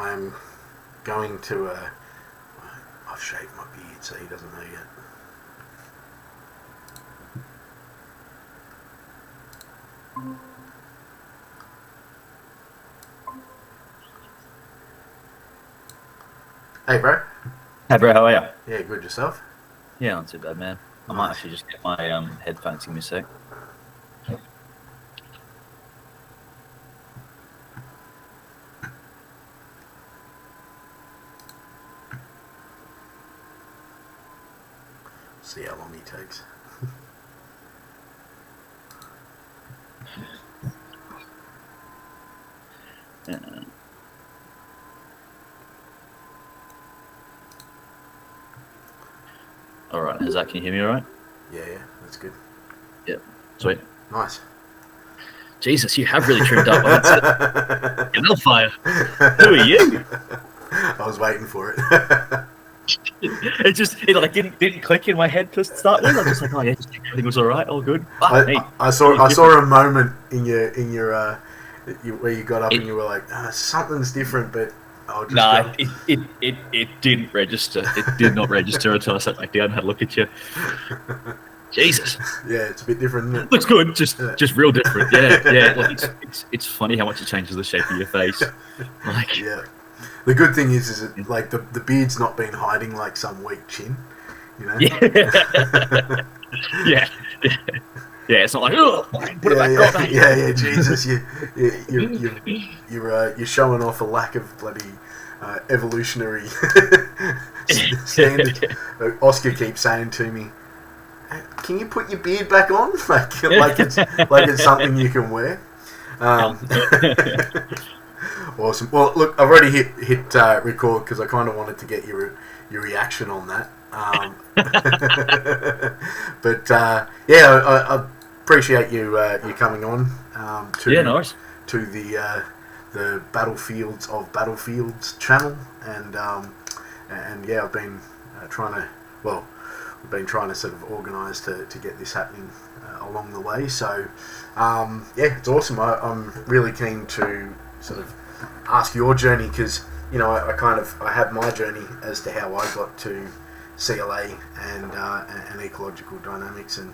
I'm going to. I've shaved my beard, so he doesn't know yet. Hey, bro. Hey, bro, how are you? Yeah, good. Yourself? Yeah, not too bad, man. I might actually just get my headphones. Give me a sec. See how long he takes. All right, can you hear me all right? Yeah, that's good. Yeah, sweet. Nice. Jesus, you have really trimmed up. You're on fire. Who are you? I was waiting for it. It didn't click in my head to start with. I was just like, oh yeah, everything was all right, all good. I saw a moment in your where you got up and you were like, something's different, but I'll just it didn't register. It did not register until I sat back down and had a look at you. Jesus. Yeah, it's a bit different, isn't it? Looks good, just real different. Yeah. Like it's funny how much it changes the shape of your face. Like, yeah. The good thing is it, like the beard's not been hiding like some weak chin, you know. Yeah. Yeah, it's not like, oh, put it back on. Yeah. Jesus, you're showing off a lack of bloody evolutionary standards. Oscar keeps saying to me, "Can you put your beard back on? like it's something you can wear." Awesome. Well, look, I've already hit record because I kind of wanted to get your reaction on that. But I appreciate you coming on. To the Battlefields of Battlefields channel, and I've been we've been trying to sort of organise to get this happening along the way. So it's awesome. I'm really keen to sort of ask your journey because I have my journey as to how I got to CLA and ecological dynamics and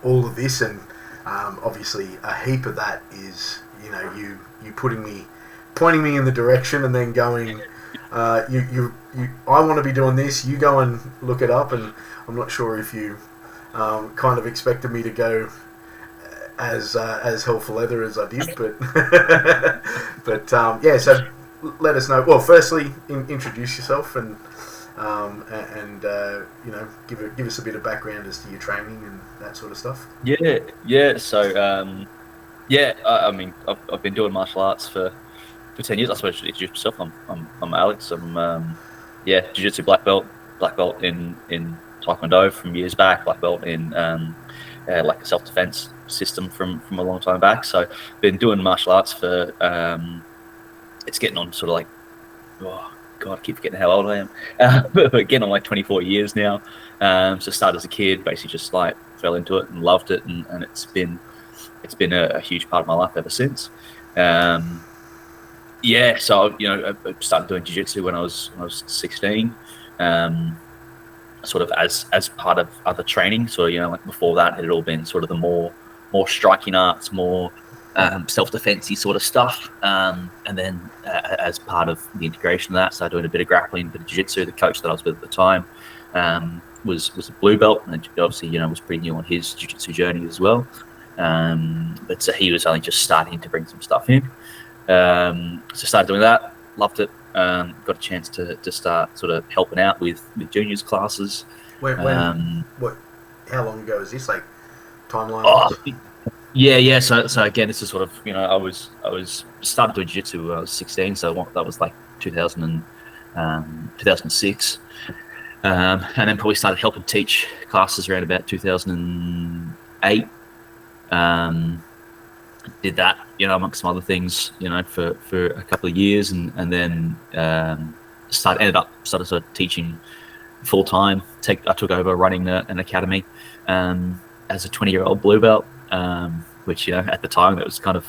all of this, and obviously a heap of that is you pointing me in the direction and then going I want to be doing this, you go and look it up, and I'm not sure if you kind of expected me to go as hell for leather as I did, but so let us know. Well, firstly, introduce yourself and give us a bit of background as to your training and that sort of stuff. Yeah. So I mean, I've been doing martial arts for 10 years. I suppose you introduce myself. I'm Alex. I'm jiu-jitsu black belt in Taekwondo from years back. Black belt in like a self-defense system from a long time back. So been doing martial arts for it's getting on sort of like, oh god, I keep forgetting how old I am. But getting on like 24 years now. So started as a kid, basically just like fell into it and loved it, and it's been a huge part of my life ever since. So I started doing jiu-jitsu when I was 16. Sort of as part of other training. So like before that, it had all been sort of the more striking arts, more self-defensey sort of stuff. And then as part of the integration of that, started doing a bit of grappling, a bit of jiu-jitsu. The coach that I was with at the time was a blue belt, and obviously was pretty new on his jiu-jitsu journey as well. But so he was only just starting to bring some stuff in. So started doing that, loved it. Got a chance to start sort of helping out with juniors classes. How long ago is this? Like timeline? Yeah. So again, this is sort of I was started doing jiu-jitsu when I was 16. So that was like 2006, and then probably started helping teach classes around about 2008. Did that, amongst some other things, for a couple of years, and then started sort of teaching full time. I took over running an academy as a 20-year-old blue belt, which at the time that was kind of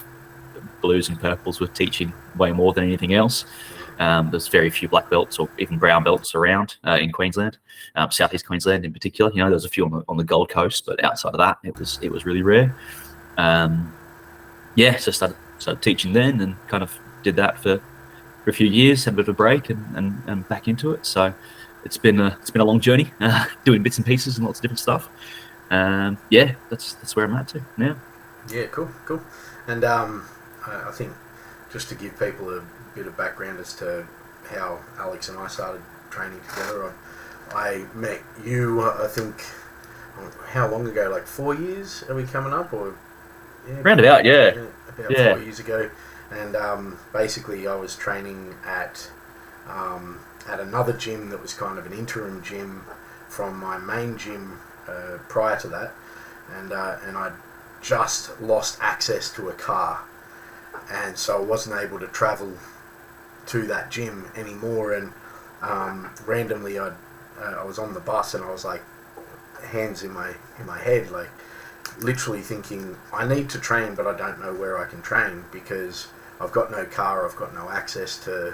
blues and purples with teaching way more than anything else. There's very few black belts or even brown belts around in Queensland, southeast Queensland in particular. You know, there's a few on the Gold Coast, but outside of that, it was really rare. So started teaching then, and kind of did that for a few years, had a bit of a break, and back into it. So it's been a long journey, doing bits and pieces and lots of different stuff. That's where I'm at to now. Yeah, cool. And I think just to give people a bit of background as to how Alex and I started training together, I met you, I think, how long ago? Like 4 years? Are we coming up? Or roundabout, yeah. About 4 years ago. And basically I was training at another gym that was kind of an interim gym from my main gym prior to that, and I just lost access to a car, and so I wasn't able to travel to that gym anymore. And randomly I was on the bus, and I was like, hands in my head, like literally thinking, I need to train, but I don't know where I can train because I've got no car, I've got no access to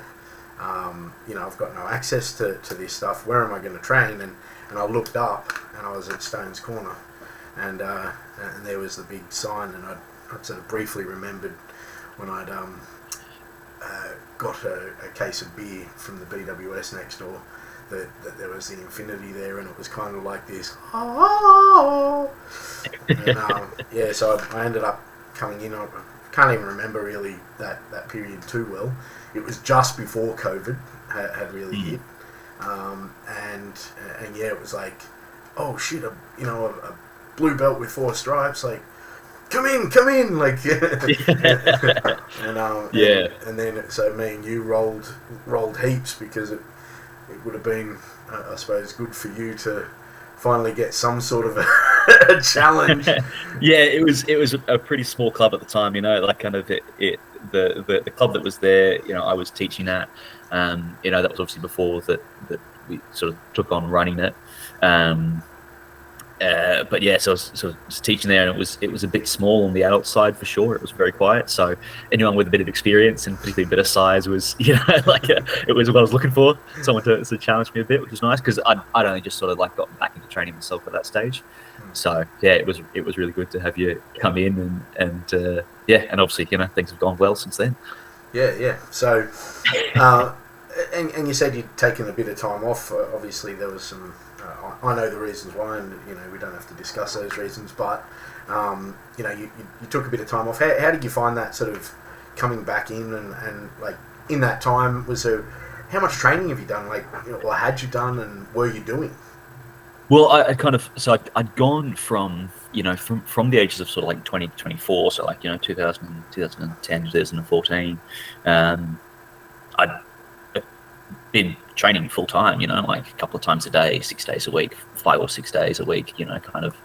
I've got no access to this stuff. Where am I going to train? And I looked up, and I was at Stone's Corner, and there was the big sign, and I'd sort of briefly remembered when I'd got a case of beer from the BWS next door, that there was the Infinity there, and it was kind of like this, and so I ended up coming in. I can't even remember really that period too well. It was just before COVID had really hit, and it was like, oh shit, a blue belt with 4 stripes, like, come in, like, and then so me and you rolled heaps, because it would have been, I suppose, good for you to finally get some sort of a challenge. Yeah, it was a pretty small club at the time, like kind of the club that was there, I was teaching at, that was obviously before that we sort of took on running it. But yeah, so I was teaching there, and it was a bit small on the adult side for sure. It was very quiet. So anyone with a bit of experience and particularly a bit of size was, it was what I was looking for. Someone to challenge me a bit, which was nice, because I'd only just sort of like gotten back into training myself at that stage. So yeah, it was really good to have you come in, and obviously things have gone well since then. Yeah. So, and you said you'd taken a bit of time off. Obviously, there was some. I know the reasons why, and we don't have to discuss those reasons. But you took a bit of time off. How did you find that sort of coming back in, and like in that time, how much training have you done? Like, or had you done, and were you doing? Well, I'd gone from the ages of sort of like 20 to 24, so like 2010, 2014. I'd been training full time, like a couple of times a day, 6 days a week, 5 or 6 days a week, kind of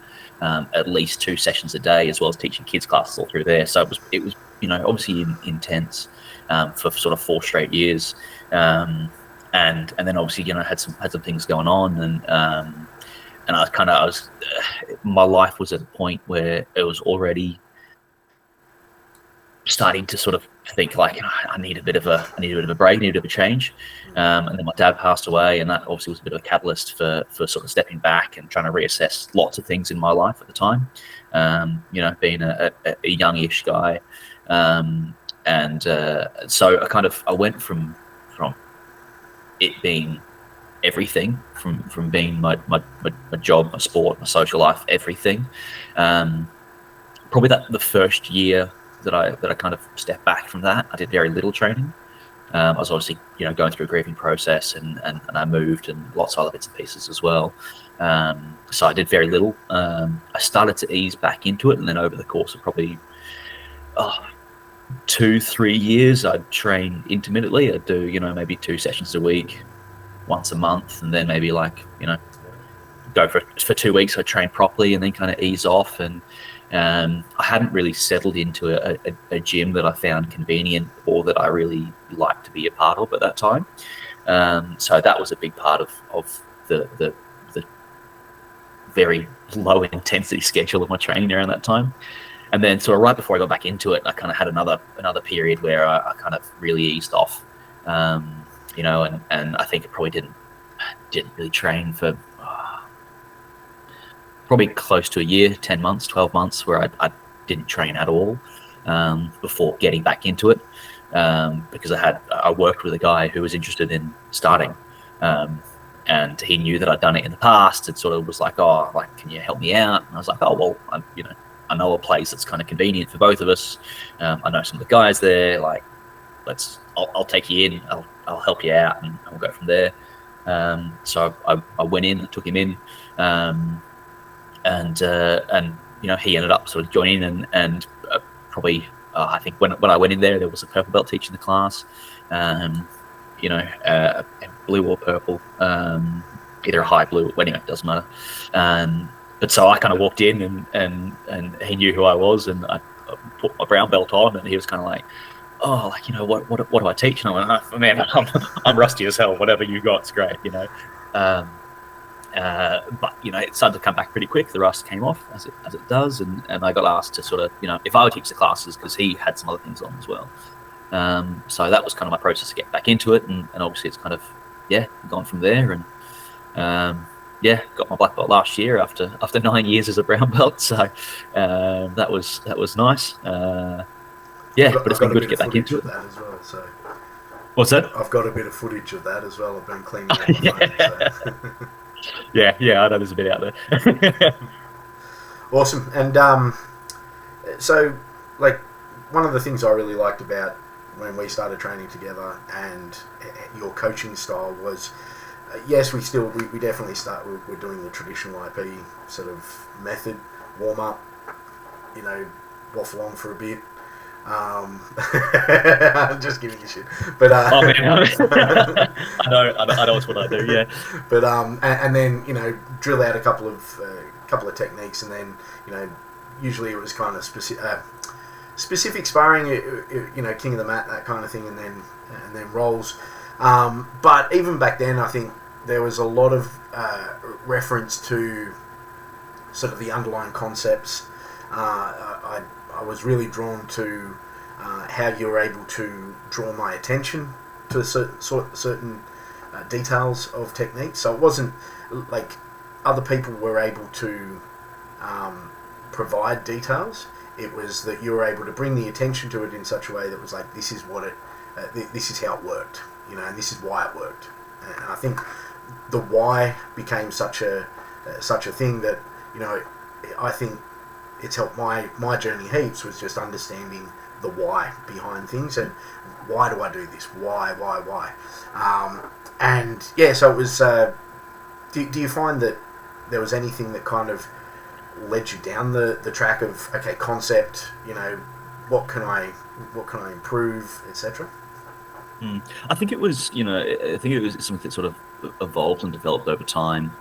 at least 2 sessions a day, as well as teaching kids classes all through there. So it was obviously intense for sort of 4 straight years, and then obviously had some things going on, and my life was at a point where it was already starting to sort of think like, I need a bit of a break, I need a bit of a change. And then my dad passed away, and that obviously was a bit of a catalyst for sort of stepping back and trying to reassess lots of things in my life at the time. Being a youngish guy. So I went from it being everything, from being my job, my sport, my social life, everything. Probably the first year that I kind of stepped back from that, I did very little training. I was obviously going through a grieving process, and I moved, and lots of other bits and pieces as well. So I did very little. I started to ease back into it, and then over the course of probably 2-3 years, I'd train intermittently. I'd do maybe 2 sessions a week, once a month, and then maybe go for 2 weeks. I'd train properly, and then kind of ease off. And I hadn't really settled into a gym that I found convenient or that I really liked to be a part of at that time. So that was a big part of the very low intensity schedule of my training around that time. And then sort of right before I got back into it, I kind of had another period where I kind of really eased off. and I think it probably didn't really train for probably close to a year, 10 months, 12 months, where I didn't train at all before getting back into it, because I worked with a guy who was interested in starting, and he knew that I'd done it in the past. It sort of was like, oh, like, can you help me out? And I was like, oh, well, I know a place that's kind of convenient for both of us. I know some of the guys there. Like, I'll take you in. I'll help you out, and we'll go from there. So I went in, took him in, and he ended up sort of joining, and probably I think when I went in there was a purple belt teaching the class, blue or purple, either a high blue. Anyway, it doesn't matter. But so I kind of walked in, and he knew who I was, and I put my brown belt on, and he was kind of like, oh, like, what do I teach? And I went, oh, man, I'm rusty as hell. Whatever you got's great, But it started to come back pretty quick. The rust came off as it does, and I got asked to sort of, if I would teach the classes, because he had some other things on as well. So that was kind of my process to get back into it, and obviously it's kind of gone from there, and got my black belt last year after 9 years as a brown belt. So that was nice. But it's been good to get back into it. That as well, so. What's that? I've got a bit of footage of that as well. I've been cleaning up my phone. So. Yeah, I know there's a bit out there. Awesome. And so, like, one of the things I really liked about when we started training together and your coaching style was, yes, we definitely we're doing the traditional IP sort of method, warm up, waffle on for a bit. I'm just giving you shit, but oh man, I know it's what I do, yeah. But and then drill out a couple of techniques, and then usually it was kind of specific sparring, king of the mat, that kind of thing, and then rolls. But even back then, I think there was a lot of reference to sort of the underlying concepts. I was really drawn to how you were able to draw my attention to certain details of technique. So it wasn't like other people were able to provide details. It was that you were able to bring the attention to it in such a way that was like, this is what this is how it worked, and this is why it worked. And I think the why became such a thing that I think it's helped my journey heaps, was just understanding the why behind things, and why do I do this? Why? So it was. Do you find that there was anything that kind of led you down the track of concept? What can I improve, etc. I think it was something that sort of evolved and developed over time.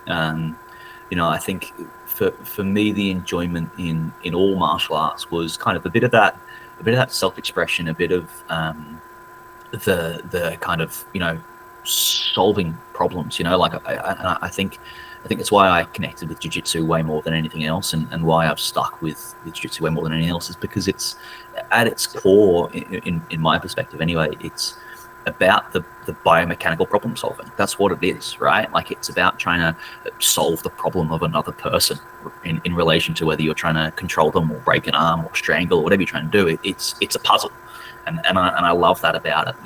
I think for me, the enjoyment in all martial arts was kind of a bit of that self-expression, a bit of the kind of solving problems. I think that's why I connected with jiu-jitsu way more than anything else, and why I've stuck with jiu-jitsu way more than anything else is because it's at its core, in my perspective anyway, it's about the biomechanical problem solving. That's what it is, right? Like, it's about trying to solve the problem of another person in relation to whether you're trying to control them or break an arm or strangle or whatever you're trying to do. It's a puzzle, and I love that about it,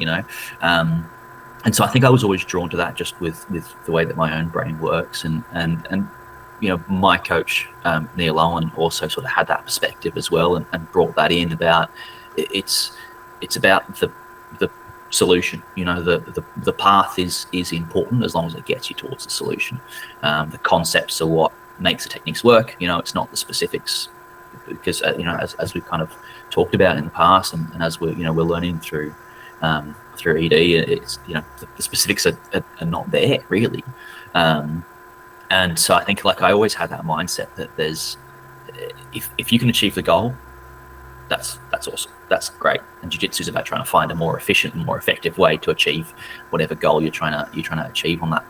And so I think I was always drawn to that, just with the way that my own brain works, and my coach Neil Owen also sort of had that perspective as well, and brought that in about it's about the solution. The path is important as long as it gets you towards the solution. The concepts are what makes the techniques work. It's not the specifics, because as we've kind of talked about in the past, and as we're learning through ED, it's the specifics are not there really. And so I think, like, I always had that mindset that there's if you can achieve the goal, that's awesome. That's great. And jiu-jitsu is about trying to find a more efficient and more effective way to achieve whatever goal you're trying to achieve on that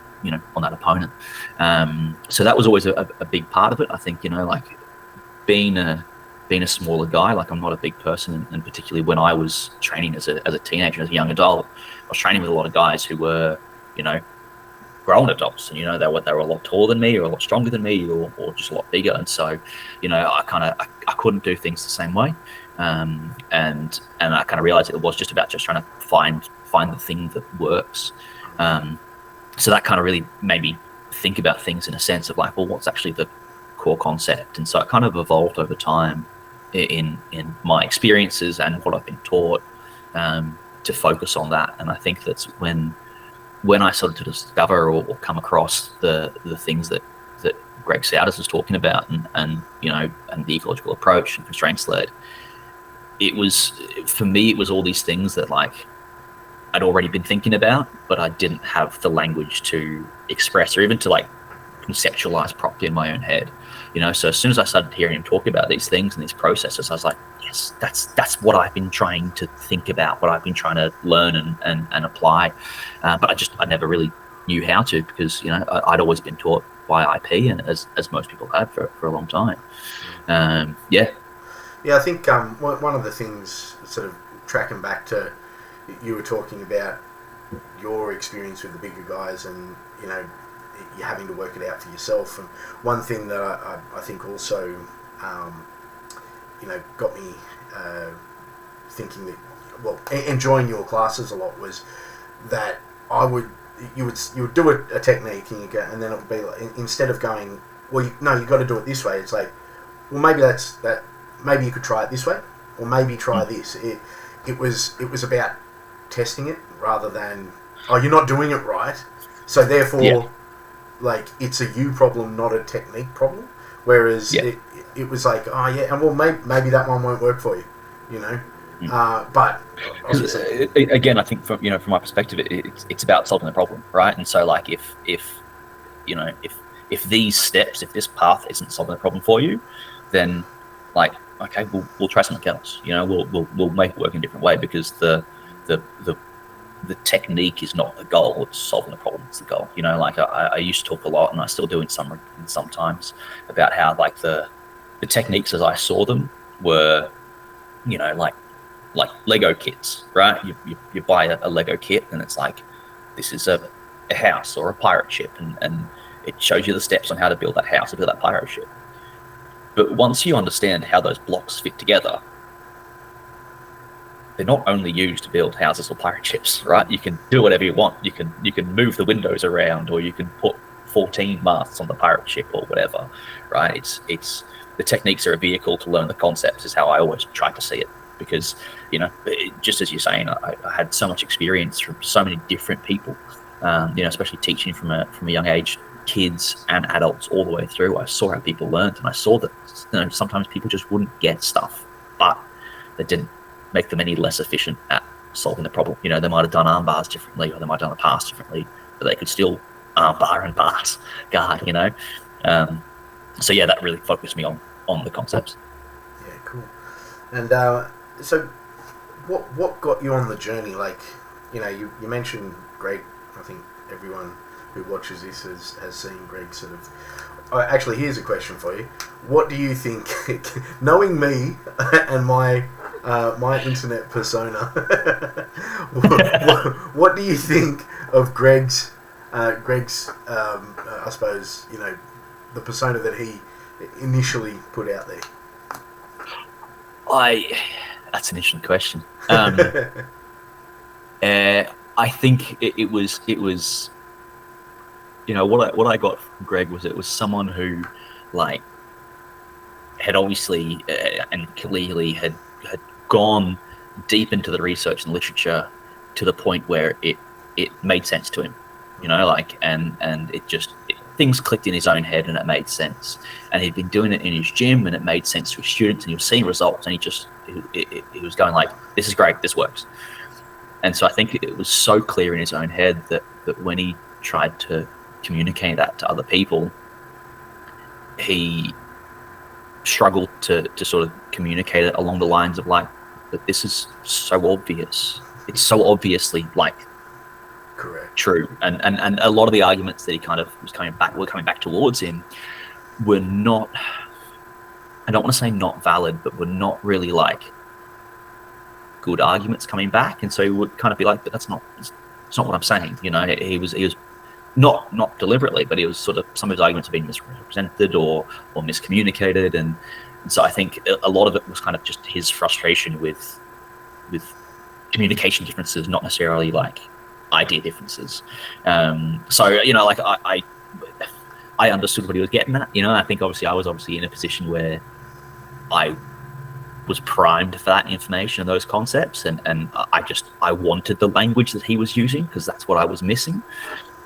on that opponent. So that was always a big part of it. I think like being a being a smaller guy, like I'm not a big person, and particularly when I was training as a teenager, as a young adult, I was training with a lot of guys who were, you know, grown adults, and you know, they were a lot taller than me, or a lot stronger than me, or just a lot bigger. And so, you know, I couldn't do things the same way, and I kind of realized it was just about just trying to find the thing that works. So that kind of really made me think about things in a sense of like, well, what's actually the core concept? And so it kind of evolved over time in my experiences and what I've been taught, to focus on that. And I think that's when I started to discover or come across the things that Greg Souders was talking about, and you know, and the ecological approach and constraints led. It was, for me, it was all these things that like I'd already been thinking about, but I didn't have the language to express or even to like conceptualize properly in my own head. You know, so as soon as I started hearing him talk about these things and these processes, I was like, yes, that's what I've been trying to think about, what I've been trying to learn and apply. But I never really knew how to, because, you know, I'd always been taught by IP, and as most people had for a long time. Yeah, I think one of the things, sort of tracking back to, you were talking about your experience with the bigger guys, and you know, you're having to work it out for yourself. And one thing that I think also, you know, got me thinking that, well, enjoying your classes a lot, was that you would do a technique, and you go, and then it would be like, instead of going, well, you got to do it this way. It's like, well, maybe maybe you could try it this way, or maybe try this. It was about testing it rather than, oh, you're not doing it right, so therefore, like, it's a you problem, not a technique problem. Whereas it was like, oh yeah, and well, maybe that one won't work for you, you know. But again, I think from my perspective, it's about solving the problem, right? And so, like, if these steps, if this path isn't solving the problem for you, then like, okay, we'll try something else. You know, we'll make it work in a different way, because the technique is not the goal. It's solving the problem is the goal. You know, like I used to talk a lot, and I still do sometimes, about how like the techniques as I saw them were, you know, like Lego kits, right? You buy a Lego kit, and it's like, this is a house or a pirate ship, and it shows you the steps on how to build that house or build that pirate ship. But once you understand how those blocks fit together, they're not only used to build houses or pirate ships, right? You can do whatever you want. You can move the windows around, or you can put 14 masts on the pirate ship or whatever, right? It's the techniques are a vehicle to learn the concepts, is how I always try to see it. Because, you know, just as you're saying, I had so much experience from so many different people, you know, especially teaching from a young age, kids and adults all the way through. I saw how people learned, and I saw that, you know, sometimes people just wouldn't get stuff, but that didn't make them any less efficient at solving the problem. You know, they might have done arm bars differently, or they might have done a pass differently, but they could still arm bar and pass guard, you know. So yeah, that really focused me on the concepts. Yeah, cool. And so what got you on the journey? Like, you know, you mentioned Greg. I think everyone who watches this has seen Greg sort of... actually, here's a question for you. What do you think, knowing me and my internet persona, what do you think of Greg's I suppose, you know, the persona that he initially put out there? That's an interesting question. I think it was, you know, what I got from Greg was, it was someone who, like, had obviously and clearly had gone deep into the research and literature to the point where it made sense to him, you know, like, and things clicked in his own head, and it made sense. And he'd been doing it in his gym, and it made sense to his students, and he was seeing results, and he was going like, this is great, this works. And so I think it was so clear in his own head that when he tried to communicate that to other people, he struggled to sort of communicate it along the lines of like, but this is so obvious. It's so obviously, like, correct, true. And a lot of the arguments that he kind of were coming back towards him were not I don't want to say not valid, but were not really like good arguments coming back. And so he would kind of be like, but it's not what I'm saying. You know, he was not deliberately, but it was sort of, some of his arguments have been misrepresented or miscommunicated. And so I think a lot of it was kind of just his frustration with communication differences, not necessarily like idea differences. So, you know, like I understood what he was getting at. You know, I think I was in a position where I was primed for that information and those concepts, and I wanted the language that he was using because that's what I was missing.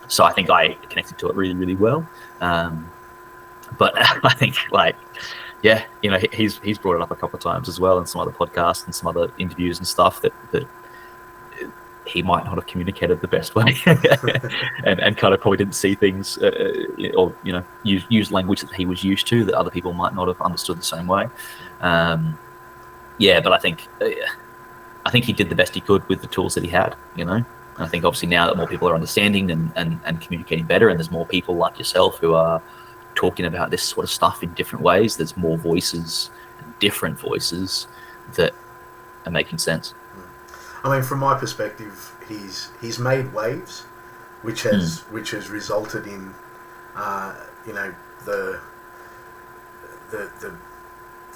So I think I connected to it really, really well. But I think, like, yeah, you know, he's brought it up a couple of times as well in some other podcasts and some other interviews and stuff that he might not have communicated the best way, and kind of probably didn't see things or, you know, use language that he was used to that other people might not have understood the same way. Yeah, but I think he did the best he could with the tools that he had, you know. And I think obviously now that more people are understanding and communicating better, and there's more people like yourself who are talking about this sort of stuff in different ways, there's more voices, different voices that are making sense. I mean, from my perspective, he's made waves, which has resulted in, you know, the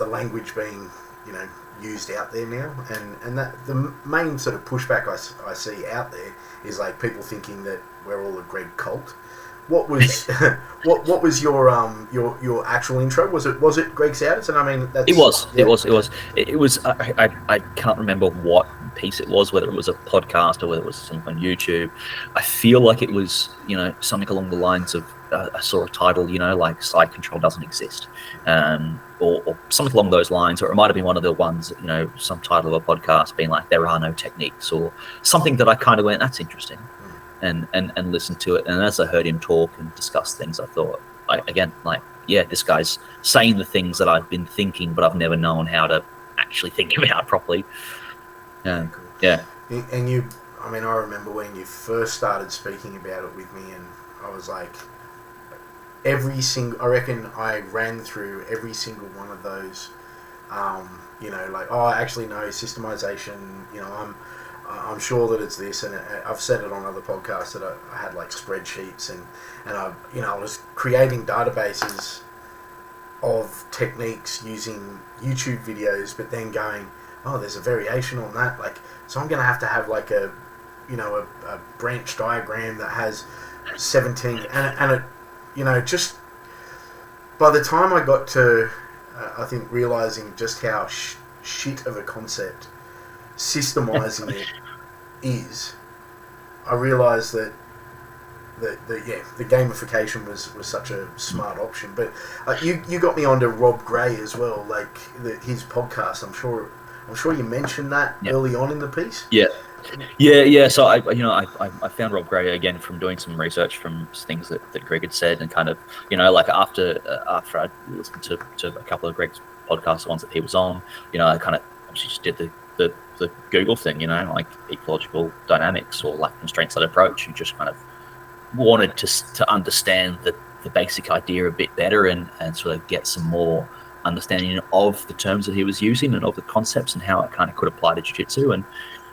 language being, you know, used out there now, and that the main sort of pushback I see out there is like people thinking that we're all a Greg cult. What was what was your actual intro? Was it Greg Souders? And I mean, it was. I can't remember what piece it was, whether it was a podcast or whether it was something on YouTube. I feel like it was, you know, something along the lines of I saw a title, you know, like "Side Control Doesn't Exist," or something along those lines, or it might have been one of the ones, you know, some title of a podcast being like "There Are No Techniques," or something that I kind of went, "That's interesting." And listened to it, and as I heard him talk and discuss things, I thought, yeah, this guy's saying the things that I've been thinking, but I've never known how to actually think about properly. Cool. Yeah. And you, I mean, I remember when you first started speaking about it with me, and I was like, I reckon I ran through every single one of those, you know, like, oh, actually, no, systemization, you know, I'm sure that it's this, and I've said it on other podcasts that I had like spreadsheets, and I was creating databases of techniques using YouTube videos, but then going, oh, there's a variation on that, like, so I'm going to have like a branch diagram that has 17, and it, you know, just by the time I got to, I think, realizing just how shit of a concept systemizing it is, I realised that the gamification was such a smart option. But you got me onto Rob Gray as well, like his podcast. I'm sure you mentioned that early on in the piece. Yeah. So I found Rob Gray again from doing some research from things that Greg had said, and kind of, you know, like after I listened to a couple of Greg's podcasts, the ones that he was on, you know, I kind of obviously just did the Google thing, you know, like ecological dynamics or like constraints-led approach, and just kind of wanted to understand the basic idea a bit better and sort of get some more understanding of the terms that he was using and of the concepts and how it kind of could apply to jiu-jitsu.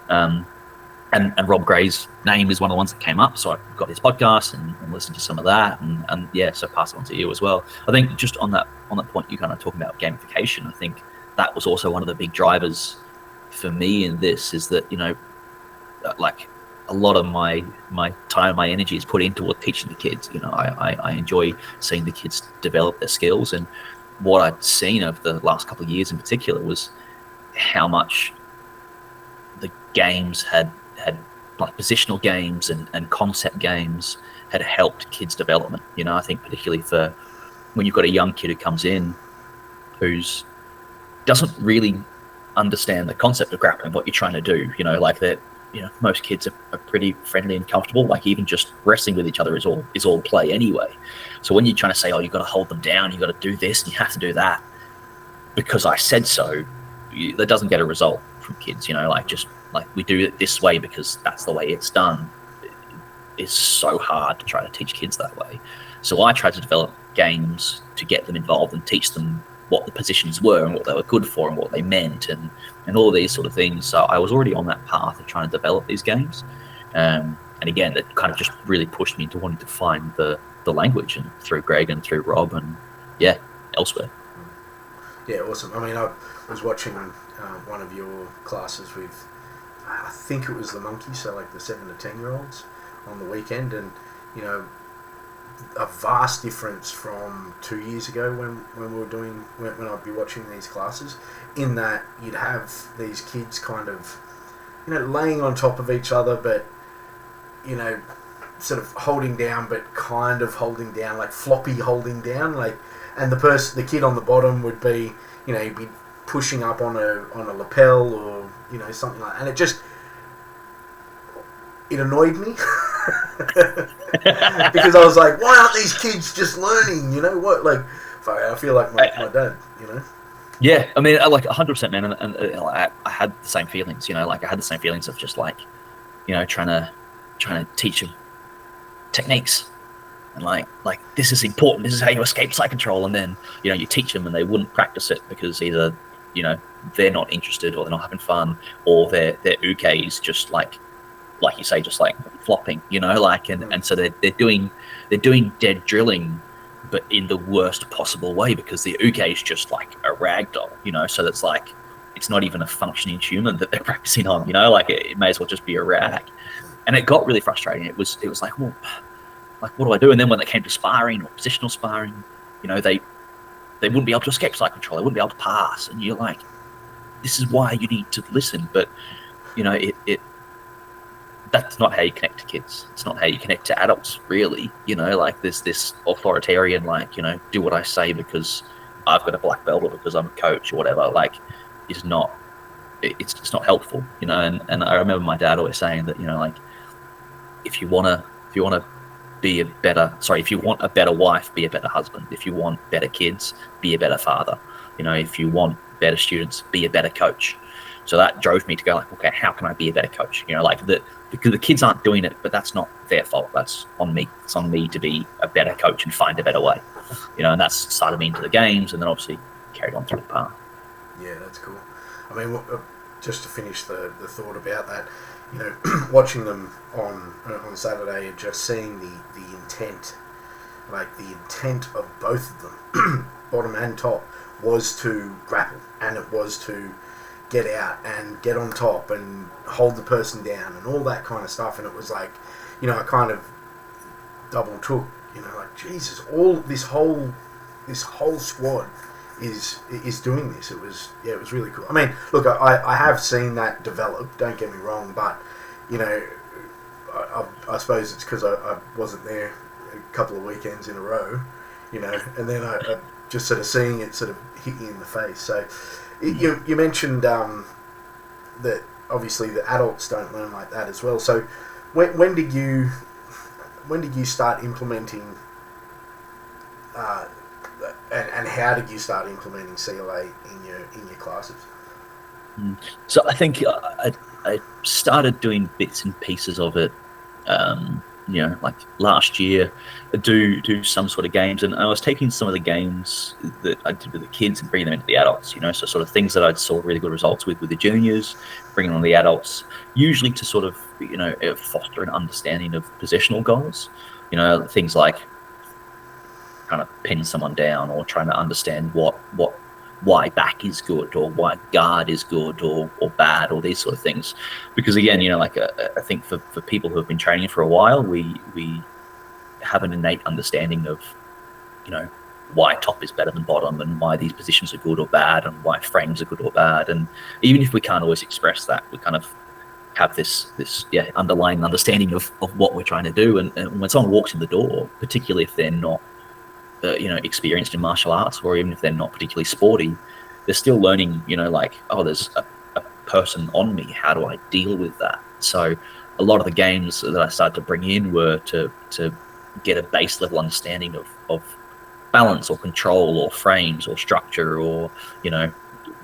And Rob Gray's name is one of the ones that came up, so I got his podcast and listened to some of that, and yeah, so pass it on to you as well. I think just on that point you kind of talking about gamification, I think that was also one of the big drivers for me in this, is that, you know, like a lot of my time, my energy is put into teaching the kids. You know, I enjoy seeing the kids develop their skills, and what I'd seen over the last couple of years in particular was how much the games had like positional games and concept games had helped kids' development. You know, I think particularly for when you've got a young kid who comes in who's doesn't really understand the concept of grappling, what you're trying to do, you know, like that, you know, most kids are pretty friendly and comfortable, like even just wrestling with each other is all play anyway. So when you're trying to say, oh, you've got to hold them down, you've got to do this and you have to do that because I said so, that doesn't get a result from kids, you know, like just like we do it this way because that's the way it's done. It's so hard to try to teach kids that way. So I try to develop games to get them involved and teach them what the positions were and what they were good for and what they meant and all these sort of things. So I was already on that path of trying to develop these games. And again, that kind of just really pushed me into wanting to find the language, and through Greg and through Rob and elsewhere. Yeah, awesome. I mean, I was watching one of your classes with, I think it was the monkeys, so like the 7 to 10 year olds on the weekend, and a vast difference from 2 years ago when we were doing when I'd be watching these classes, in that you'd have these kids kind of laying on top of each other, but sort of holding down, but kind of holding down, like floppy holding down, like, and the kid on the bottom would be he'd be pushing up on a lapel or something like that. And it annoyed me because I was like, why aren't these kids just learning? I feel like my dad. Yeah, I mean, like 100%, man, and I had the same feelings. I had the same feelings of just like, trying to teach them techniques, and like this is important. This is how you escape side control, and then you teach them and they wouldn't practice it because either they're not interested or they're not having fun, or their uke is just like you say, just like flopping, and so they're doing dead drilling, but in the worst possible way, because the uke is just like a rag doll, so that's like, it's not even a functioning human that they're practicing on, like it may as well just be a rag. And it got really frustrating. It was like, well, like, what do I do? And then when they came to sparring or positional sparring, they wouldn't be able to escape side control. They wouldn't be able to pass. And you're like, this is why you need to listen. But, that's not how you connect to kids. It's not how you connect to adults, really. Like there's this authoritarian, like, do what I say because I've got a black belt or because I'm a coach or whatever. Like, it's not helpful, and I remember my dad always saying that, like, if you want a better wife, be a better husband. If you want better kids, be a better father. If you want better students, be a better coach. So that drove me to go like, okay, how can I be a better coach? Because the kids aren't doing it, but that's not their fault. That's on me. It's on me to be a better coach and find a better way. And that's started me into the games, and then obviously carried on through the path. Yeah, that's cool. I mean, just to finish the thought about that, watching them on Saturday and just seeing the intent, like the intent of both of them, bottom and top, was to grapple, and it was to get out and get on top and hold the person down and all that kind of stuff. And it was like, I kind of double took, like, Jesus, all this whole squad is doing this. It was really cool. I mean, look, I have seen that develop, don't get me wrong, but I suppose it's because I wasn't there a couple of weekends in a row, and then I just sort of seeing it sort of hit you in the face. So you mentioned that obviously the adults don't learn like that as well. So when did you start implementing and how did you start implementing CLA in your classes? So I think I started doing bits and pieces of it, like last year, do some sort of games, and I was taking some of the games that I did with the kids and bringing them into the adults, so sort of things that I saw really good results with the juniors, bringing on the adults, usually to sort of, foster an understanding of positional goals, things like trying to pin someone down or trying to understand why back is good or why guard is good or bad, or these sort of things. Because again, I think for people who have been training for a while, we have an innate understanding of, why top is better than bottom and why these positions are good or bad and why frames are good or bad. And even if we can't always express that, we kind of have this underlying understanding of what we're trying to do. And when someone walks in the door, particularly if they're not experienced in martial arts, or even if they're not particularly sporty, they're still learning, like, oh, there's a person on me. How do I deal with that? So a lot of the games that I started to bring in were to get a base level understanding of balance or control or frames or structure or,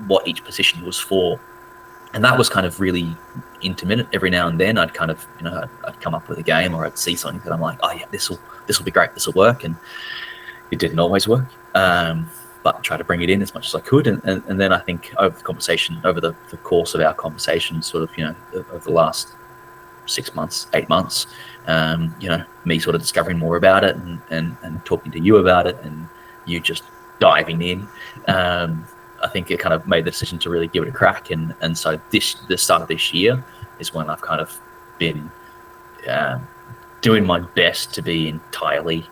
what each position was for. And that was kind of really intermittent. Every now and then I'd kind of, I'd come up with a game, or I'd see something that I'm like, oh yeah, this will be great. This will work. And it didn't always work. but try to bring it in as much as I could. And then I think over the course of our conversation, sort of, over the last 6 months, 8 months, me sort of discovering more about it and talking to you about it, and you just diving in. I think it kind of made the decision to really give it a crack. And so the start of this year is when I've kind of been doing my best to be entirely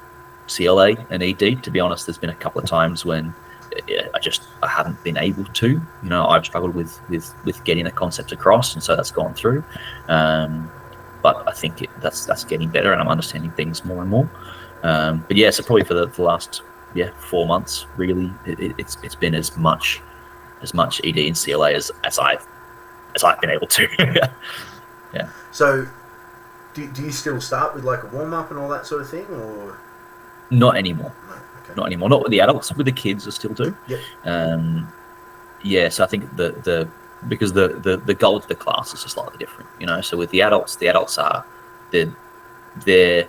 CLA and ED. To be honest, there's been a couple of times when I haven't been able to. I've struggled with getting a concept across, and so that's gone through. But I think that's getting better, and I'm understanding things more and more. But yeah, so probably for the last 4 months, really, it's been as much ED and CLA as I've been able to. Yeah. So, do you still start with like a warm up and all that sort of thing, or not anymore? No. Okay. Not anymore. Not with the adults. With the kids, I still do. Yep. So I think because the goal of the class is just slightly different. So with the adults are they're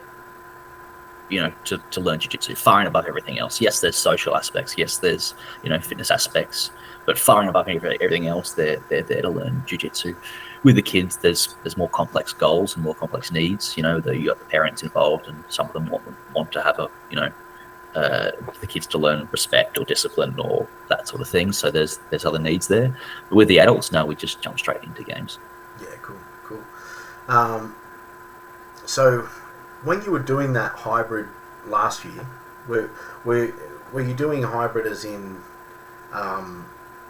to learn jiu-jitsu far and above everything else. Yes, there's social aspects. Yes, there's fitness aspects, but far and above everything else, they're there to learn jiu-jitsu. With the kids, there's more complex goals and more complex needs. You got the parents involved, and some of them want to have the kids to learn respect or discipline or that sort of thing. So there's other needs there. But with the adults, now we just jump straight into games. Yeah, cool. So when you were doing that hybrid last year, were you doing a hybrid as in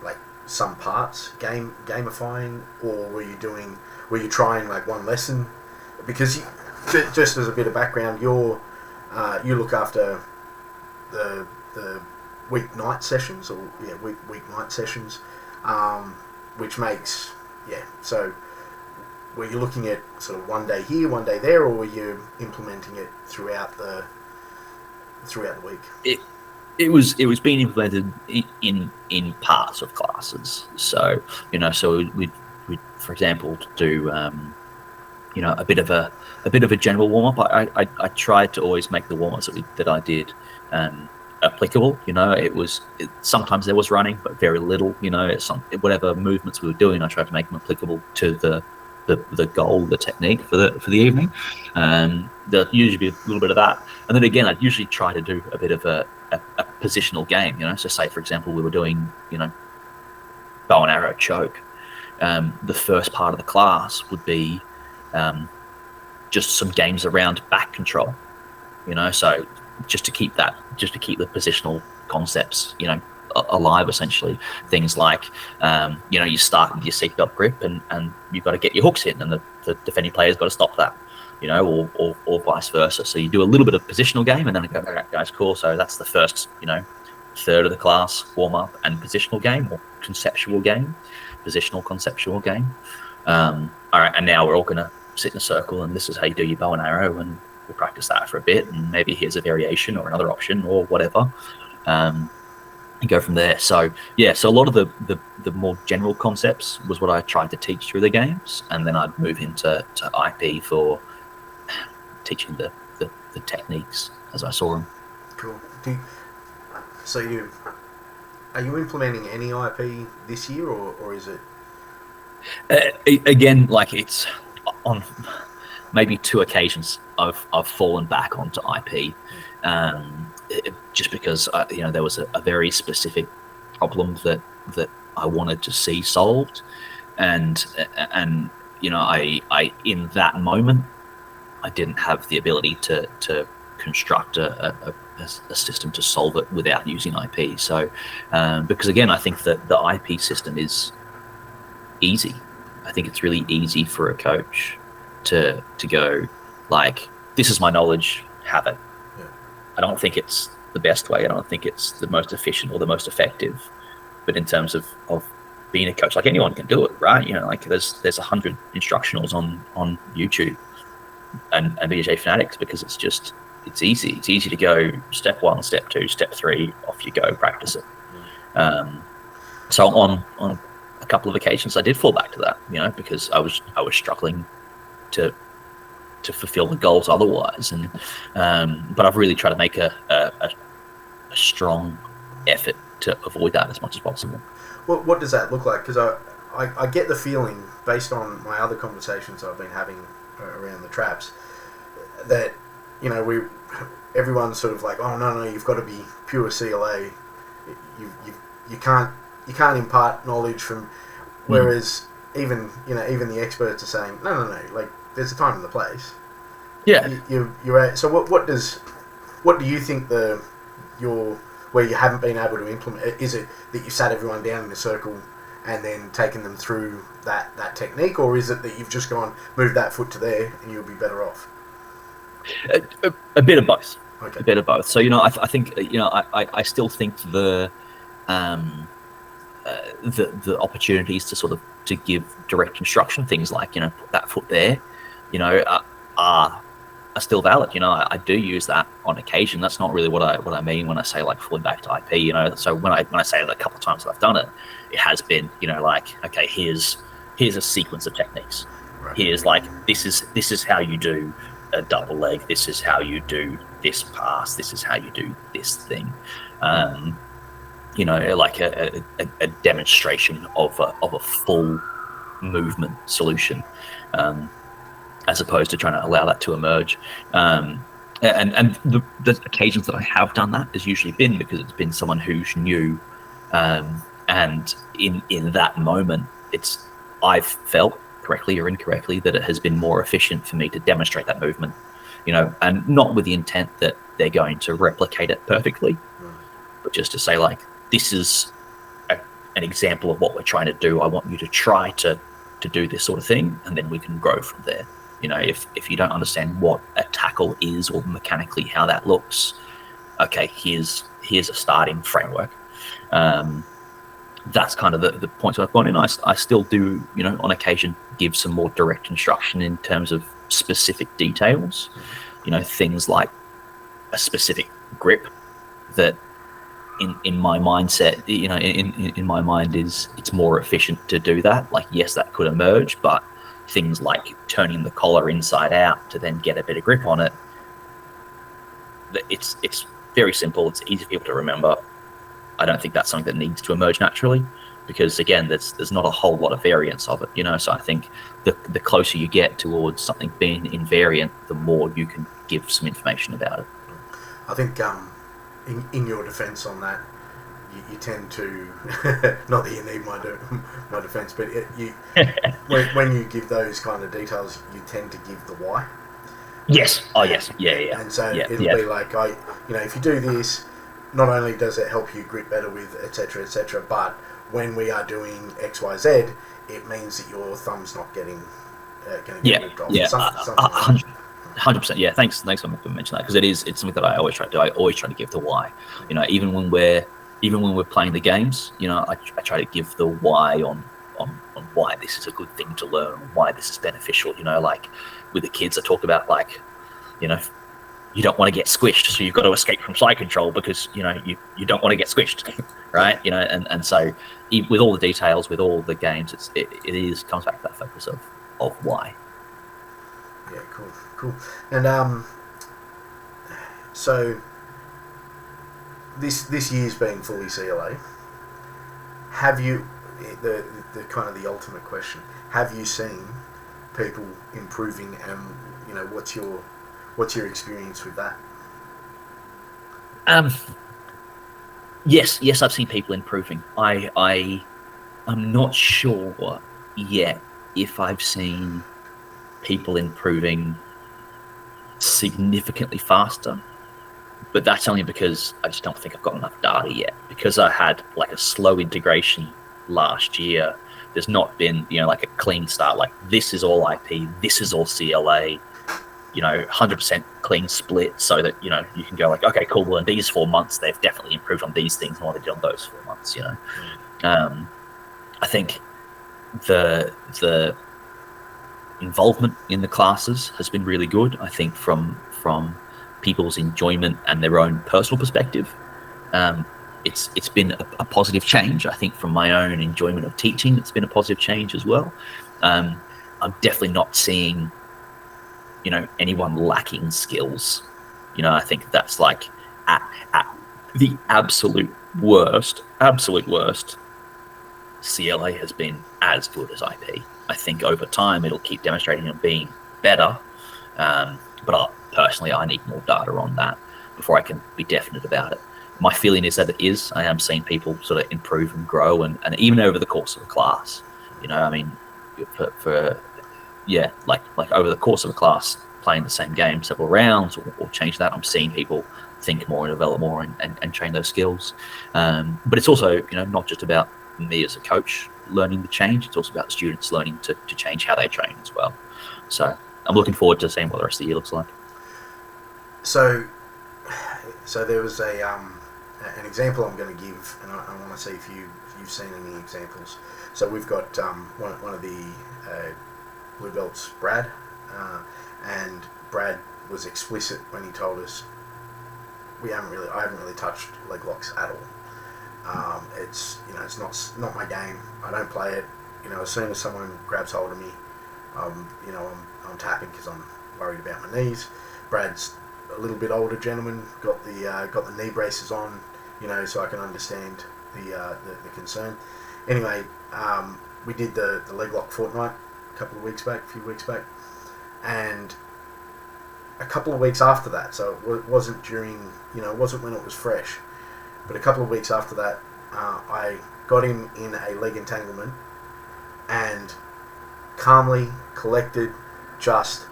like some parts gamifying, or were you trying like one lesson? Because just as a bit of background, you look after the weeknight sessions, weeknight sessions, which makes so. Were you looking at sort of one day here, one day there, or were you implementing it throughout the week? It was being implemented in parts of classes. So so we'd for example do a bit of a general warm up. I tried to always make the warm ups that I did applicable. Sometimes there was running, but very little. Whatever movements we were doing, I tried to make them applicable to the goal, the technique for the evening. There'll usually be a little bit of that, and then again, I'd usually try to do a bit of a positional game. So say for example, we were doing bow and arrow choke. The first part of the class would be just some games around back control. So just to keep the positional concepts alive, essentially. Things like you start with your seatbelt grip and you've got to get your hooks in, and the defending player's got to stop that, or vice versa. So you do a little bit of positional game, and then go, okay, guys, cool. So that's the first third of the class, warm up and positional game, or conceptual game, positional conceptual game. All right, and now we're all gonna sit in a circle, and this is how you do your bow and arrow, and we'll practice that for a bit, and maybe here's a variation or another option or whatever. And go from there. So so a lot of the more general concepts was what I tried to teach through the games, and then I'd move into IP for teaching the techniques as I saw them. Cool. Are you implementing any IP this year, or is it? Again, like it's on maybe 2 occasions I've fallen back onto IP. Just because there was a very specific problem that I wanted to see solved, and I in that moment I didn't have the ability to construct a system to solve it without using IP. So because again, I think that the IP system is easy. I think it's really easy for a coach to go like, this is my knowledge, have it. I don't think it's the best way. I don't think it's the most efficient or the most effective. But in terms of being a coach, like anyone can do it, right? Like there's 100 instructionals on YouTube and BJJ Fanatics, because it's easy. It's easy to go step 1, step 2, step 3, off you go, practice it. So on a couple of occasions, I did fall back to that, because I was struggling to fulfill the goals otherwise, and but I've really tried to make a strong effort to avoid that as much as possible. What does that look like? Because I get the feeling, based on my other conversations I've been having around the traps, that, you know, everyone's sort of like, oh no, you've got to be pure CLA. You can't impart knowledge from. Whereas even the experts are saying, no, like there's a time and the place. Yeah. You're so what do you think where you haven't been able to implement? Is it that you sat everyone down in a circle and then taken them through that technique, or is it that you've just gone, move that foot to there and you'll be better off? A bit of both. Okay. A bit of both. So, you know, I think, you know, I still think the opportunities to sort of to give direct instruction, things like, you know, put that foot there, you know, are still valid. You know, I do use that on occasion. That's not really what I mean when I say like falling back to IP. You know, so when I say it a couple of times that I've done it, it has been, you know, like, okay, here's a sequence of techniques. Right. Here's like this is how you do a double leg. This is how you do this pass. This is how you do this thing. You know, like a demonstration of a full movement solution, as opposed to trying to allow that to emerge. And the occasions that I have done that has usually been because it's been someone who's new, and in that moment, I've felt correctly or incorrectly that it has been more efficient for me to demonstrate that movement, you know, and not with the intent that they're going to replicate it perfectly, but just to say like, this is an example of what we're trying to do. I want you to try to do this sort of thing, and then we can grow from there. You know, if you don't understand what a tackle is or mechanically how that looks, okay, here's a starting framework. That's kind of the points I've gone in. I still do, you know, on occasion give some more direct instruction in terms of specific details. You know, things like a specific grip that in my mindset, you know, in my mind it's more efficient to do that. Like, yes, that could emerge, but things like turning the collar inside out to then get a better grip on it, it's very simple. It's easy for people to remember. I don't think that's something that needs to emerge naturally, because again, there's not a whole lot of variance of it, you know. So I think the closer you get towards something being invariant, the more you can give some information about it. I think in your defence on that, you tend to not that you need my defence, but when you give those kind of details, you tend to give the why. Yes. Oh, yes. Yeah. And so it'll be like, if you do this, not only does it help you grip better with etc., but when we are doing X, Y, Z, it means that your thumb's not going to get ripped off. Yeah. Something like that. 100%. Yeah. Thanks for mentioning that, because it's something that I always try to do. I always try to give the why. You know, even when we're playing the games, you know, I try to give the why on why this is a good thing to learn, why this is beneficial. You know, like with the kids, I talk about, like, you know, you don't want to get squished, so you've got to escape from side control because, you know, you don't want to get squished, right? You know, and so with all the details, with all the games, it comes back to that focus of why. Yeah, cool. And so this year's being fully CLA. Have you the kind of the ultimate question? Have you seen people improving, and you know, what's your experience with that? Yes, I've seen people improving. I'm not sure yet if I've seen people improving significantly faster, but that's only because I just don't think I've got enough data yet. Because I had like a slow integration last year, there's not been, you know, like a clean start, like this is all IP, this is all CLA, you know, 100% clean split, so that, you know, you can go like, okay, cool, well in these 4 months they've definitely improved on these things and what they did on those 4 months, you know. I think the involvement in the classes has been really good. I think from people's enjoyment and their own personal perspective, it's been a positive change. I think from my own enjoyment of teaching, it's been a positive change as well. I'm definitely not seeing, you know, anyone lacking skills. You know, I think that's like at the absolute worst, absolute worst, CLA has been as good as IP. I think over time it'll keep demonstrating and being better. But personally, I need more data on that before I can be definite about it. My feeling is that it is. I am seeing people sort of improve and grow, and even over the course of a class. I mean, for like over the course of a class, playing the same game several rounds or change that, I'm seeing people think more and develop more and train those skills. But it's also, not just about me as a coach learning the change, it's also about the students learning to change how they train as well. So I'm looking forward to seeing what the rest of the year looks like. So there was an example I'm going to give, and I want to see if you've seen any examples. So we've got one of the blue belts, Brad, and Brad was explicit when he told us I haven't really touched leg locks at all. It's not my game. I don't play it. As soon as someone grabs hold of me, I'm tapping because I'm worried about my knees. Brad's a little bit older gentleman, got the knee braces on, so I can understand the concern. Anyway, we did the leg lock fortnight a few weeks back, and a couple of weeks after that, so it wasn't when it was fresh, but a couple of weeks after that, I got him in a leg entanglement and calmly, collected, just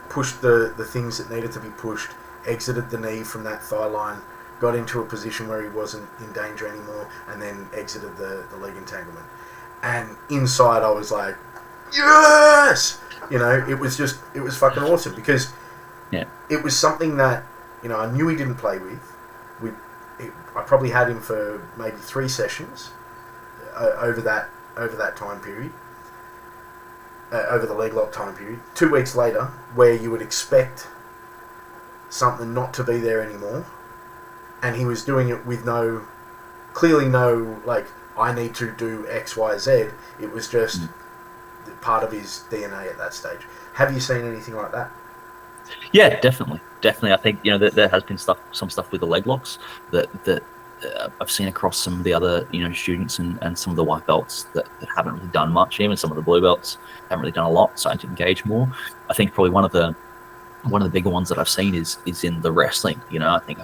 pushed the things that needed to be pushed, exited the knee from that thigh line, got into a position where he wasn't in danger anymore, and then exited the leg entanglement. And inside I was like, yes! It was fucking awesome, because it was something that, I knew he didn't play with. I probably had him for maybe 3 sessions over that time period. Over the leg lock time period. 2 weeks later, where you would expect something not to be there anymore, and he was doing it with clearly no, I need to do X, Y, Z. It was just part of his DNA at that stage. Have you seen anything like that? Yeah, definitely. I think there has been some stuff with the leg locks that I've seen across some of the other students and some of the white belts that haven't really done much. Even some of the blue belts haven't really done a lot, starting to engage more. I think probably one of the bigger ones that I've seen is in the wrestling. I think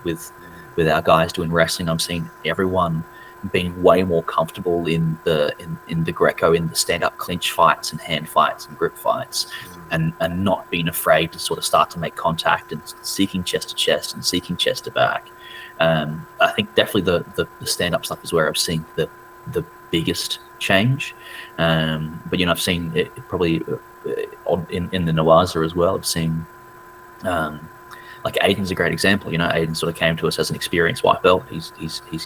with our guys doing wrestling, I'm seeing everyone being way more comfortable in the Greco, in the stand-up clinch fights and hand fights and grip fights, and not being afraid to sort of start to make contact and seeking chest to chest and seeking chest to back. I think definitely the stand-up stuff is where I've seen the biggest change. But I've seen it probably in the Nawaza as well. I've seen like Aiden's a great example. Aiden sort of came to us as an experienced white belt. He's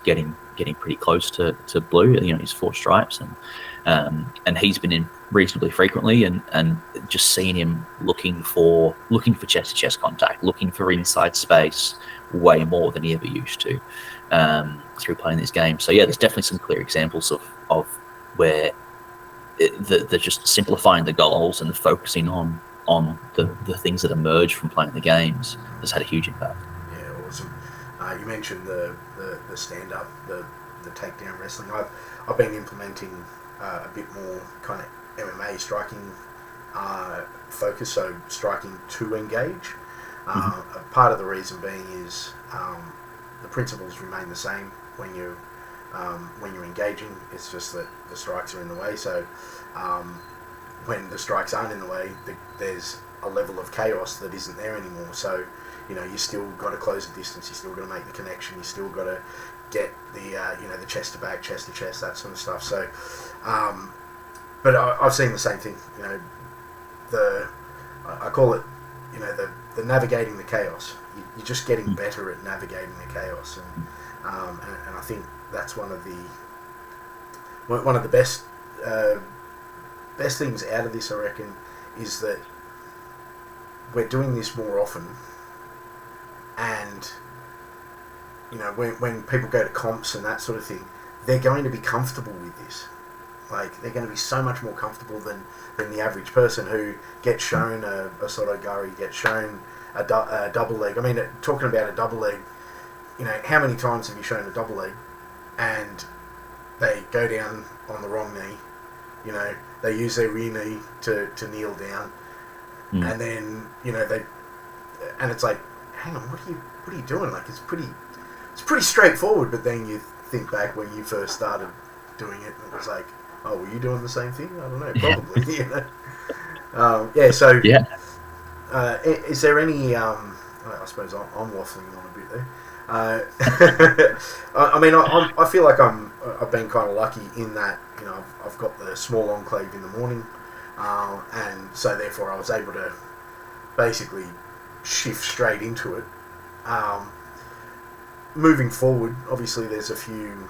getting pretty close to blue. He's 4 stripes, and he's been in reasonably frequently, and just seeing him looking for chest to chest contact, looking for inside space way more than he ever used to through playing this game. So there's definitely some clear examples of where they're just simplifying the goals and focusing on the things that emerge from playing the games has had a huge impact. Yeah, awesome. You mentioned the stand-up, the takedown wrestling. I've been implementing a bit more kind of MMA striking focus, so striking to engage. Part of the reason being is the principles remain the same when you're engaging. It's just that the strikes are in the way. So when the strikes aren't in the way, there's a level of chaos that isn't there anymore. So you still got to close the distance. You still got to make the connection. You still got to get the chest to back, chest to chest, that sort of stuff. So, but I've seen the same thing. I call it the navigating the chaos. You're just getting better at navigating the chaos, and I think that's one of the best things out of this, I reckon, is that we're doing this more often, and when people go to comps and that sort of thing, they're going to be comfortable with this. They're going to be so much more comfortable than the average person who gets shown a soto gari, gets shown a double leg. I mean, talking about a double leg, how many times have you shown a double leg and they go down on the wrong knee, they use their rear knee to kneel down, and then, and it's like, hang on, what are you doing? Like, it's pretty straightforward, but then you think back when you first started doing it, and it was like, oh, were you doing the same thing? I don't know, probably. So is there any? I suppose I'm waffling on a bit there. I feel like I've been kind of lucky in that I've got the small enclave in the morning, and so therefore I was able to basically shift straight into it. Moving forward, obviously there's a few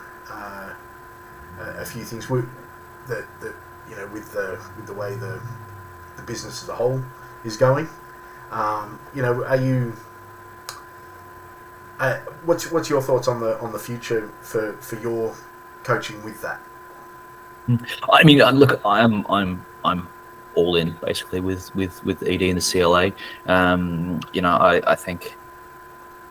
things that with the way the business as a whole is going. Are you? What's your thoughts on the future for your coaching with that? I mean, look, I'm all in basically with ED and the CLA. I think,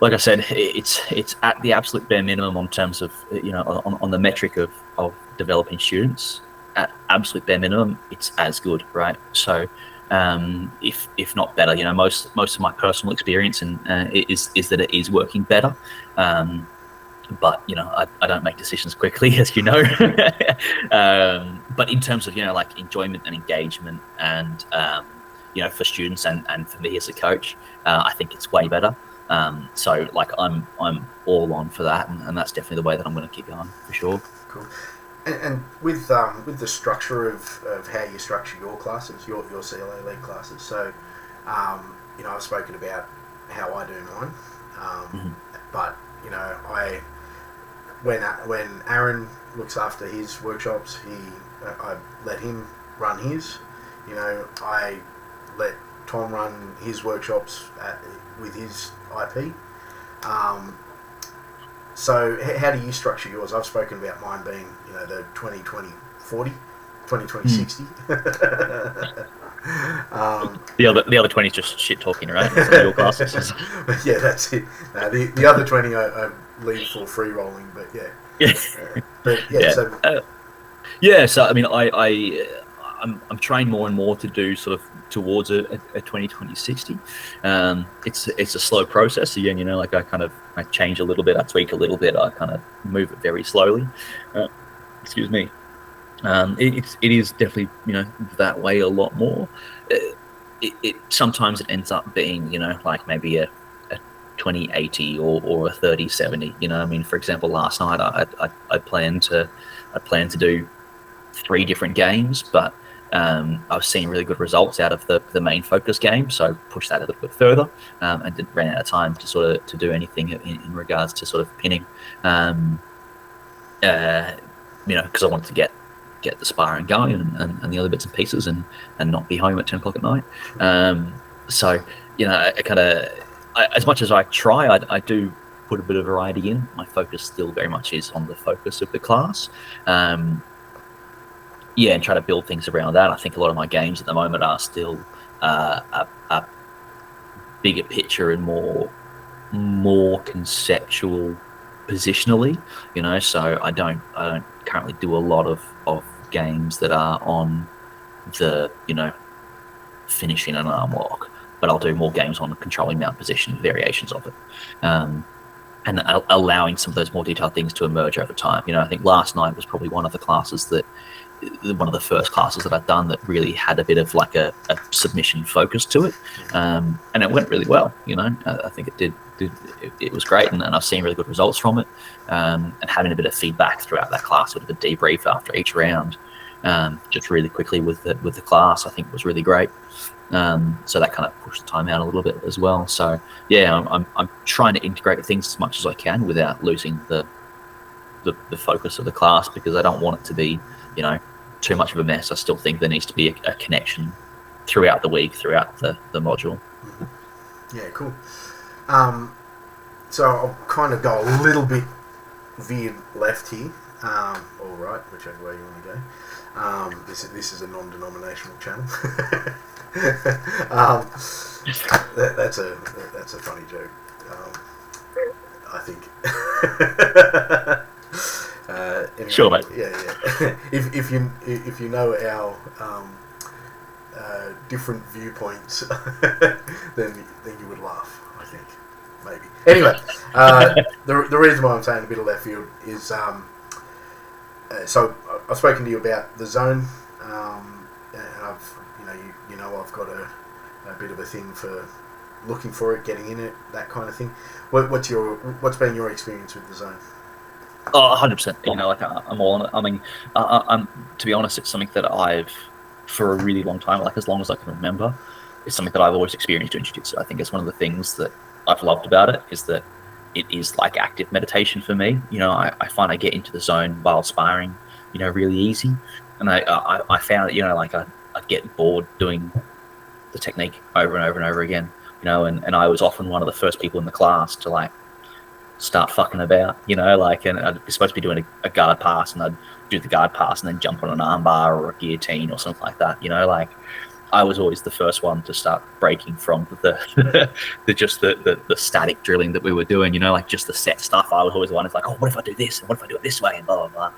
like I said, it's at the absolute bare minimum on terms of on the metric of developing students. At absolute bare minimum, it's as good, right? So, if not better, most of my personal experience is that it is working better. But I don't make decisions quickly, as you know. But in terms of like enjoyment and engagement, and for students and for me as a coach, I think it's way better. So like I'm all on for that, and that's definitely the way that I'm going to keep going for sure. Cool. And with the structure of how you structure your classes, your CLA league classes. So, I've spoken about how I do mine, but when Aaron looks after his workshops, I let him run his. I let Tom run his workshops with his IP. So how do you structure yours? I've spoken about mine being, the 20-20-40, 20-20-60. The other 20 is just shit talking, right? Your classes. Yeah, that's it. The other 20 I leave for free rolling, but yeah. So I mean, I'm trying more and more to do sort of towards a 20-20-60. It's a slow process. Again, like I change a little bit, I tweak a little bit, I kind of move it very slowly. Excuse me. It is definitely that way a lot more. It sometimes it ends up being like maybe a 20-80 or a 30-70. I mean, for example, last night I planned to do 3 different games, but I was seeing really good results out of the main focus game, so pushed that a little bit further, and ran out of time to do anything in regards to sort of pinning, because I wanted to get the sparring going and the other bits and pieces, and not be home at 10 o'clock at night. So I kind of, as much as I try, I do put a bit of variety in. My focus still very much is on the focus of the class. And try to build things around that. I think a lot of my games at the moment are still a bigger picture and more conceptual positionally, so I don't currently do a lot of games that are on the finishing an arm lock, but I'll do more games on controlling mount position, variations of it, and allowing some of those more detailed things to emerge over time. I think last night was probably one of the first classes that I've done that really had a bit of like a submission focus to it, and it went really well. I think it did. It was great, and I've seen really good results from it. And having a bit of feedback throughout that class, sort of a debrief after each round, just really quickly with the class, I think was really great. So that kind of pushed the time out a little bit as well. So I'm trying to integrate things as much as I can without losing the focus of the class, because I don't want it to be too much of a mess. I still think there needs to be a connection throughout the week, throughout the module. Yeah, cool. So I'll kind of go a little bit veered left here, or right, whichever way you want to go. This is a non-denominational channel. That's a funny joke. I think. Anyway, Sure, mate. Yeah. if you know our different viewpoints, then you would laugh. I think maybe. Anyway, the reason why I'm saying a bit of left field is so I've spoken to you about the zone, and I've I've got a bit of a thing for looking for it, getting in it, that kind of thing. What's been your experience with the zone? Oh, 100%. You know, like I'm all on it. I mean, I'm to be honest, it's something that I've for a really long time, like as long as I can remember, it's something that I've always experienced doing jiu-jitsu. I think it's one of the things that I've loved about it is that it is like active meditation for me. You know, I find I get into the zone while sparring, you know, really easy. And I found that, you know, like I'd get bored doing the technique over and over and over again, you know, and I was often one of the first people in the class to like start fucking about, you know, like, and I'd be supposed to be doing a guard pass and I'd do the guard pass and then jump on an armbar or a guillotine or something like that, you know, like I was always the first one to start breaking from the static drilling that we were doing, you know, like just the set stuff. I was always the one who's like, oh, what if I do this and what if I do it this way and blah, blah,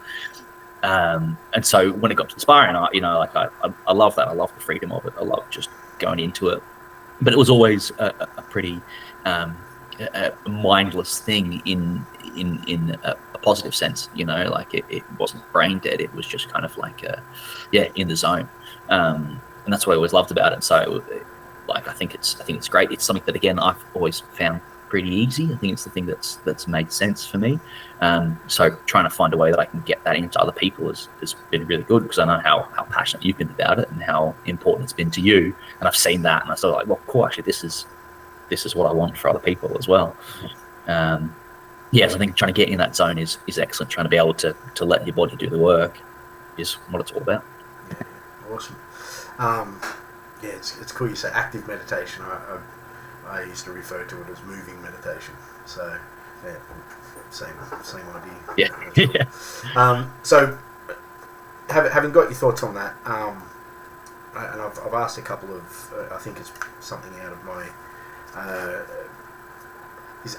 blah. And so when it got to the sparring, I love that. I love the freedom of it. I love just going into it. But it was always a pretty a mindless thing in a positive sense, you know, like it wasn't brain dead. It was just kind of like, in the zone. And that's what I always loved about it. So, like, I think it's great. It's something that, again, I've always found pretty easy. I think it's the thing that's made sense for me. So trying to find a way that I can get that into other people has been really good, because I know how passionate you've been about it and how important it's been to you. And I've seen that, and I was like, well, cool, actually, this is what I want for other people as well. So I think trying to get in that zone is excellent. Trying to be able to let your body do the work is what it's all about. Yeah, awesome. It's cool you say active meditation. I used to refer to it as moving meditation. So, yeah, same idea. Yeah. Cool. So, having got your thoughts on that, and I've asked a couple of, I think it's something out of my.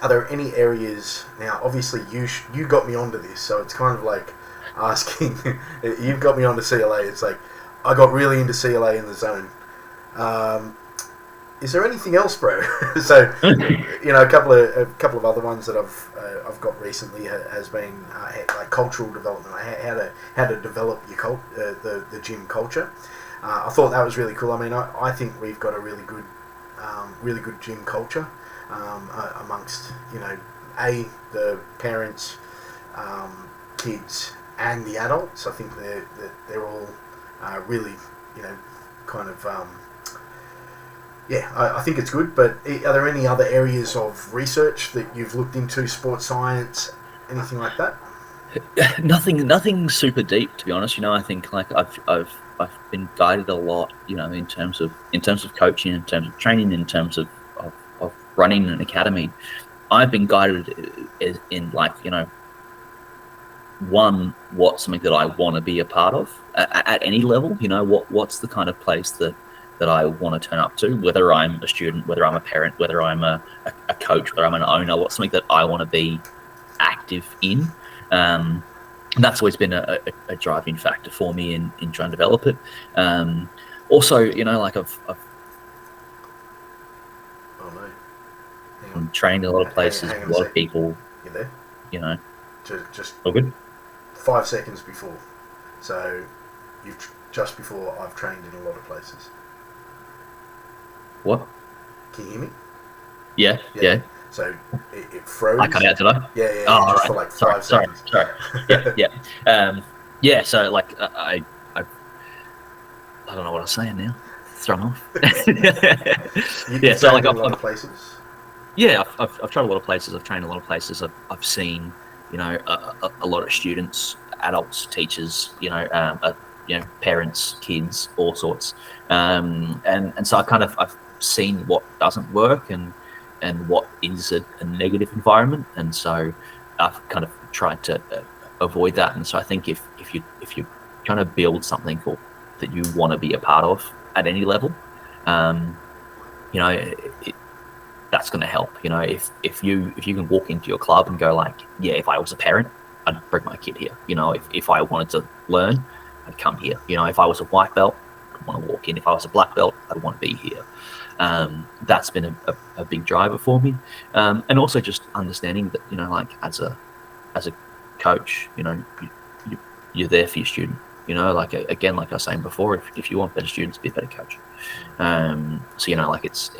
Are there any areas now? Obviously, you got me onto this, so it's kind of like asking. You've got me onto CLA. It's like I got really into CLA in the zone. Is there anything else, bro? So, you know, a couple of other ones that I've got recently has been like cultural development, how to develop your the gym culture. I thought that was really cool. I mean, I think we've got a really good gym culture amongst, you know, the parents, kids, and the adults. I think they're all really, you know, kind of. I think it's good, but are there any other areas of research that you've looked into, sports science, anything like that? Nothing super deep, to be honest. You know, I think like I've been guided a lot, you know, in terms of coaching, in terms of training, in terms of running an academy. I've been guided in like, you know, what's something that I want to be a part of at any level. You know, what's the kind of place that I want to turn up to, whether I'm a student, whether I'm a parent, whether I'm a coach, whether I'm an owner, what's something that I want to be active in. And that's always been a driving factor for me in trying to develop it. Also, you know, like I'm trained in a lot of places, a lot of people. You there? You know, just all good. 5 seconds before. So just before I've trained in a lot of places. What? Can you hear me? Yeah. So it froze. I cut out, did I? Yeah. Oh, just right. for like 5 seconds. Sorry. Yeah. So like I don't know what I was saying now. Thrown off. So like a lot of places. Yeah, I've tried a lot of places. I've trained a lot of places. I've seen, you know, a lot of students, adults, teachers, you know, parents, kids, all sorts. And so I've seen what doesn't work and what is a negative environment. And so I've kind of tried to avoid that. And so I think if you're trying to build something that you want to be a part of at any level, you know, that's going to help. You know, if you can walk into your club and go like, yeah, if I was a parent, I'd bring my kid here. You know, if I wanted to learn, I'd come here. You know, if I was a white belt, I'd want to walk in. If I was a black belt, I'd want to be here. That's been a big driver for me, and also just understanding that, you know, like as a coach, you know, you're there for your student. You know, like again, like I was saying before, if you want better students, be a better coach. So, you know, like it's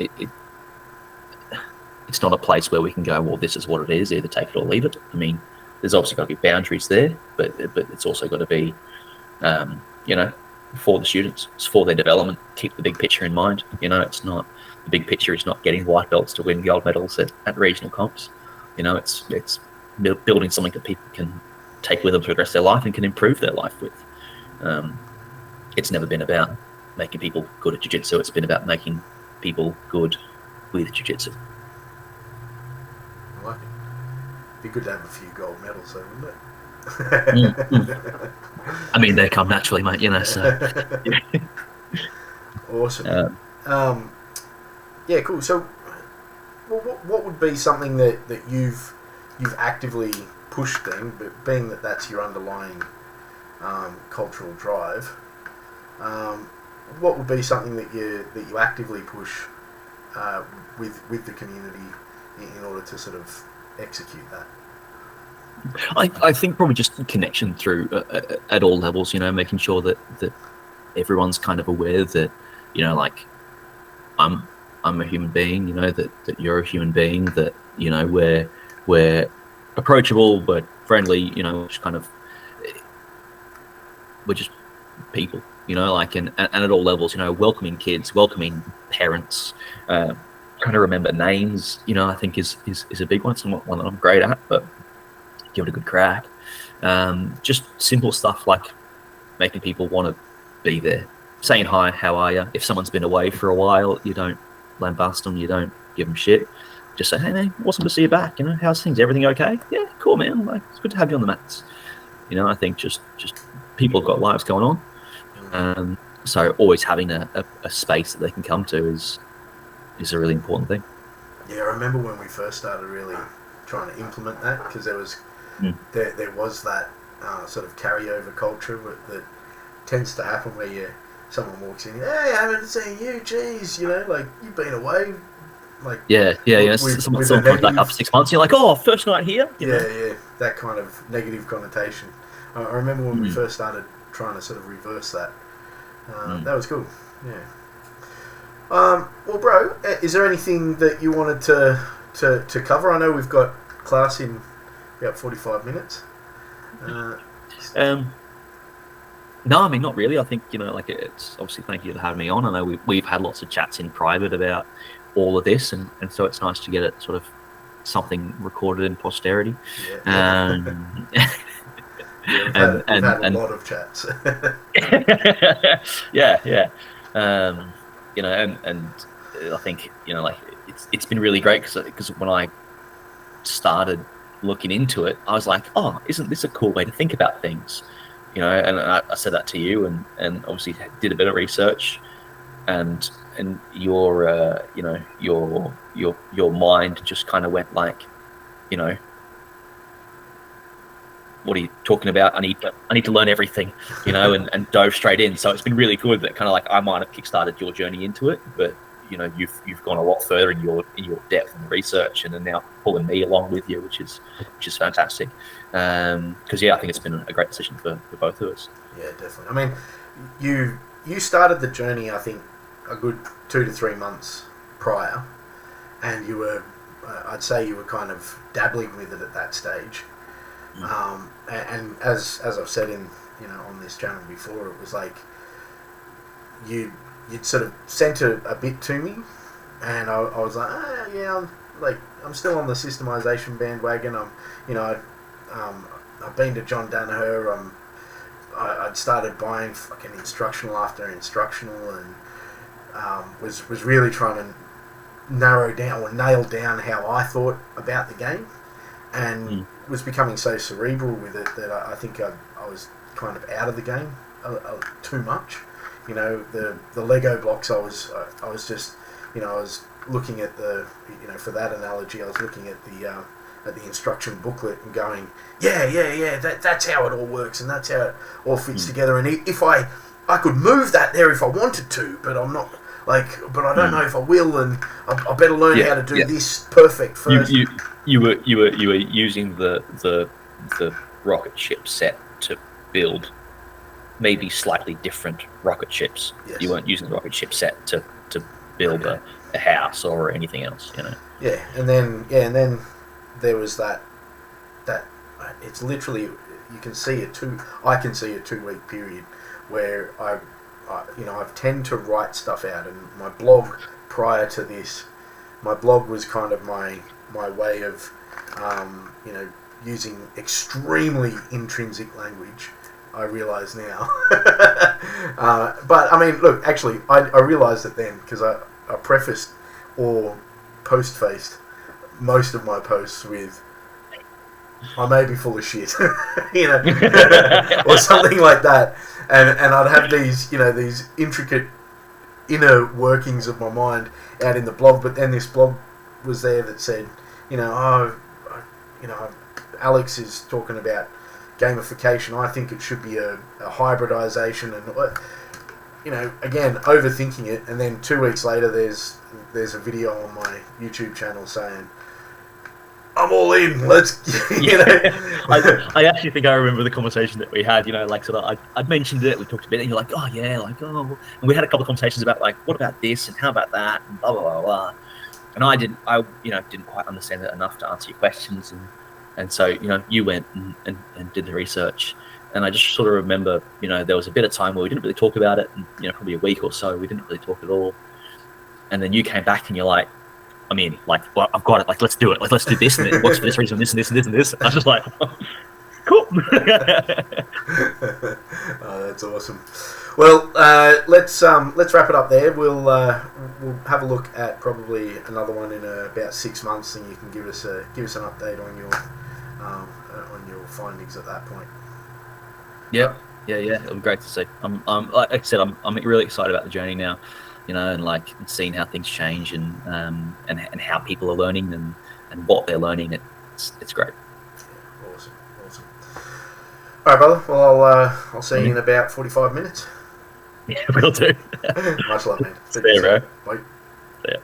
not a place where we can go, well, this is what it is, either take it or leave it. I mean, there's obviously got to be boundaries there, but it's also got to be, you know, for the students. It's for their development. Keep the big picture in mind. You know, it's not, the big picture is not getting white belts to win gold medals at regional comps. You know, it's building something that people can take with them for the rest of their life and can improve their life with. It's never been about making people good at jiu-jitsu. It's been about making people good with jiu-jitsu. I like it. Be good to have a few gold medals, though, wouldn't it? I mean, they come naturally, mate. You know, so. Awesome. Yeah, cool. So, what would be something that you've actively pushed then, but being that that's your underlying cultural drive? What would be something that you actively push with the community in order to sort of execute that? I think probably just connection through at all levels. You know, making sure that everyone's kind of aware that, you know, like I'm a human being. You know, that you're a human being. That, you know, we're approachable, but friendly. You know, just kind of, we're just people. You know, like and at all levels. You know, welcoming kids, welcoming parents. Trying to remember names. You know, I think is a big one. It's not one that I'm great at, but give it a good crack. Just simple stuff like making people want to be there, saying hi, how are you? If someone's been away for a while, you don't lambast them, you don't give them shit. Just say, hey man, awesome to see you back. You know, how's things? Everything okay? Yeah, cool, man. Like, it's good to have you on the mats. You know, I think just people have got lives going on, so always having a space that they can come to is a really important thing. Yeah, I remember when we first started really trying to implement that, because there was that sort of carryover culture that tends to happen where someone walks in, hey, I haven't seen you, geez, you know, like, you've been away, like, someone comes back after 6 months, you're like, oh, first night here, yeah, that kind of negative connotation. I remember when we first started trying to sort of reverse that. That was cool. Yeah. Well, bro, is there anything that you wanted to cover? I know we've got class in about 45 minutes. No, I mean, not really. I think, you know, like, it's obviously, thank you for having me on. I know we've had lots of chats in private about all of this, and so it's nice to get it sort of something recorded in posterity. Yeah. We've had a lot of chats. Yeah. You know, and I think, you know, like, it's been really great because when I started looking into it, I was like, oh, isn't this a cool way to think about things? You know, and I said that to you, and obviously did a bit of research, and your you know, your mind just kind of went like, you know, what are you talking about? I need to learn everything, you know, and dove straight in. So it's been really good that kind of like I might have kickstarted your journey into it, but, you know, you've gone a lot further in your depth and research, and are now pulling me along with you, which is fantastic. Because I think it's been a great decision for both of us. Yeah, definitely. I mean, you started the journey, I think, a good 2 to 3 months prior, and you were, I'd say, you were kind of dabbling with it at that stage. And as I've said in, you know, on this channel before, it was like you'd sort of sent a bit to me, and I was like, I'm still on the systemization bandwagon. I've been to John Danaher. I'd started buying fucking instructional after instructional, and was really trying to narrow down or nail down how I thought about the game, and was becoming so cerebral with it that I think I was kind of out of the game too much. You know, the Lego blocks, I was just, you know, I was looking at for that analogy, I was looking at the instruction booklet and going, that's how it all works, and that's how it all fits together. And if I could move that there if I wanted to, but I'm not but I don't know if I will, and I better learn how to do this perfect first. You were using the rocket ship set to build maybe slightly different rocket ships. Yes. You weren't using the rocket ship set to build a house or anything else, Yeah, and then there was that it's literally, you can see I can see a 2-week period where I tend to write stuff out, and my blog prior to this, my blog was kind of my way of using extremely intrinsic language. I realise now. But I mean, look, actually, I realised it then because I prefaced or post-faced most of my posts with, I may be full of shit, or something like that. And I'd have these intricate inner workings of my mind out in the blog, but then this blog was there that said, Alex is talking about gamification. I think it should be a hybridization, and again, overthinking it. And then 2 weeks later, there's a video on my YouTube channel saying, I'm all in. Let's, I actually think I remember the conversation that we had. I'd mentioned it. We talked a bit, and you're like, and we had a couple of conversations about what about this and how about that and blah blah blah blah. And I didn't quite understand it enough to answer your questions, and so you went and did the research, and I just sort of remember there was a bit of time where we didn't really talk about it, and probably a week or so we didn't really talk at all, and then you came back and you're like, well, I've got it. Let's do it. Let's do this, and it works for this reason, this and this and this and this. I was just like, cool. Oh, that's awesome. Well, let's wrap it up there. We'll have a look at probably another one in about 6 months, and you can give us an update on your findings at that point. Yeah. It'll be great to see. Like I said, I'm really excited about the journey now. And seeing how things change and how people are learning and what they're learning. It's great. Yeah, awesome. All right, brother. Well, I'll see you in about 45 minutes. Yeah, we'll do. Much love, man. See you, bro. Bye. See ya.